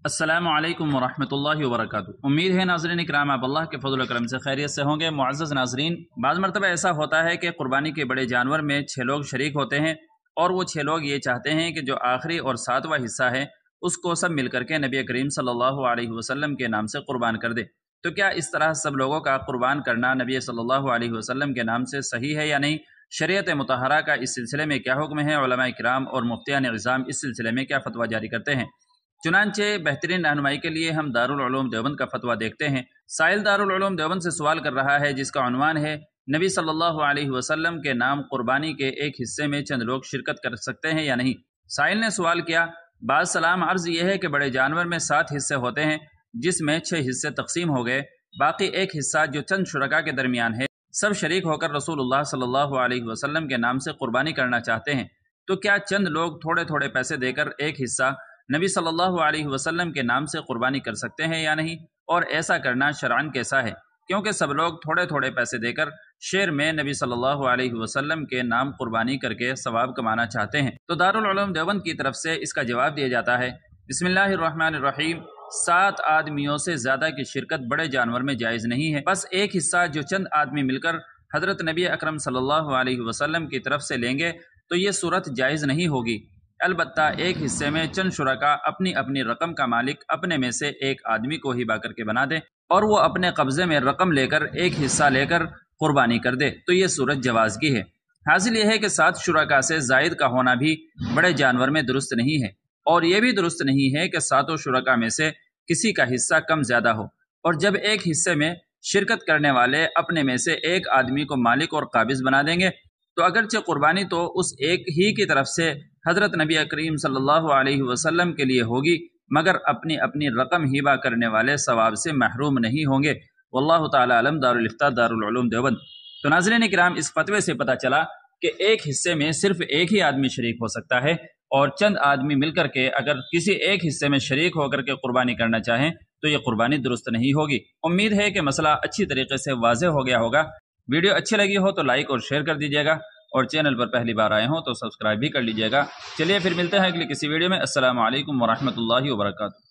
السلام علیکم ورحمۃ اللہ وبرکاتہ۔ امید ہے ناظرین اکرام آپ اللہ کے فضل و کرم سے خیریت سے ہوں گے۔ معزز ناظرین، بعض مرتبہ ایسا ہوتا ہے کہ قربانی کے بڑے جانور میں 6 لوگ شریک ہوتے ہیں اور وہ 6 لوگ یہ چاہتے ہیں کہ جو آخری اور 7واں حصہ ہے اس کو سب مل کر کے نبی کریم صلی اللہ علیہ وسلم کے نام سے قربان کر دے۔ تو کیا اس طرح سب لوگوں کا قربان کرنا نبی صلی اللہ علیہ وسلم کے نام سے صحیح ہے یا نہیں؟ شریعت مطہرہ کا اس سلسلے میں کیا حکم ہے؟ علماء کرام اور مفتیان عظام اس سلسلے میں کیا فتویٰ جاری کرتے ہیں؟ چنانچہ بہترین رہنمائی کے لیے ہم دارالعلوم دیوبند کا فتویٰ دیکھتے ہیں۔ سائل دارالعلوم دیوبند سے سوال کر رہا ہے جس کا عنوان ہے نبی صلی اللہ علیہ وسلم کے نام قربانی کے ایک حصے میں چند لوگ شرکت کر سکتے ہیں یا نہیں؟ سائل نے سوال کیا، بعد سلام، عرض یہ ہے کہ بڑے جانور میں 7 حصے ہوتے ہیں جس میں 6 حصے تقسیم ہو گئے، باقی ایک حصہ جو چند شرکاء کے درمیان ہے، سب شریک ہو کر رسول اللہ صلی اللہ علیہ وسلم کے نام سے قربانی کرنا چاہتے ہیں۔ تو کیا چند لوگ تھوڑے تھوڑے پیسے دے کر ایک حصہ نبی صلی اللہ علیہ وسلم کے نام سے قربانی کر سکتے ہیں یا نہیں؟ اور ایسا کرنا شرعاً کیسا ہے؟ کیونکہ سب لوگ تھوڑے تھوڑے پیسے دے کر شعر میں نبی صلی اللہ علیہ وسلم کے نام قربانی کر کے ثواب کمانا چاہتے ہیں۔ تو دارالعلوم دیوبند کی طرف سے اس کا جواب دیا جاتا ہے، بسم اللہ الرحمن الرحیم، 7 آدمیوں سے زیادہ کی شرکت بڑے جانور میں جائز نہیں ہے۔ بس ایک حصہ جو چند آدمی مل کر حضرت نبی اکرم صلی اللہ علیہ وسلم کی طرف سے لیں گے تو یہ صورت جائز نہیں ہوگی۔ البتہ ایک حصے میں چند شرکاء اپنی اپنی رقم کا مالک اپنے میں سے ایک آدمی کو ہبہ کر کے بنا دے اور وہ اپنے قبضے میں رقم لے کر ایک حصہ لے کر قربانی کر دے تو یہ صورت جواز کی ہے۔ حاصل یہ ہے کہ 7 شرکاء سے زائد کا ہونا بھی بڑے جانور میں درست نہیں ہے، اور یہ بھی درست نہیں ہے کہ 7 شرکاء میں سے کسی کا حصہ کم زیادہ ہو، اور جب ایک حصے میں شرکت کرنے والے اپنے میں سے ایک آدمی کو مالک اور قابض بنا دیں گے تو اگرچہ قربانی تو اس ایک ہی کی طرف سے حضرت نبی کریم صلی اللہ علیہ وسلم کے لیے ہوگی، مگر اپنی اپنی رقم ہبہ کرنے والے ثواب سے محروم نہیں ہوں گے۔ واللہ تعالی علم۔ دارالفتاء دارالعلوم دیوبند۔ تو ناظرین کرام، اس فتوے سے پتہ چلا کہ ایک حصے میں صرف ایک ہی آدمی شریک ہو سکتا ہے، اور چند آدمی مل کر کے اگر کسی ایک حصے میں شریک ہو کر کے قربانی کرنا چاہیں تو یہ قربانی درست نہیں ہوگی۔ امید ہے کہ مسئلہ اچھی طریقے سے واضح ہو گیا ہوگا۔ ویڈیو اچھی لگی ہو تو لائک اور شیئر کر دیجیے گا، اور چینل پر پہلی بار آئے ہوں تو سبسکرائب بھی کر لیجیے گا۔ چلیے پھر ملتے ہیں اگلی کسی ویڈیو میں۔ السلام علیکم ورحمۃ اللہ وبرکاتہ۔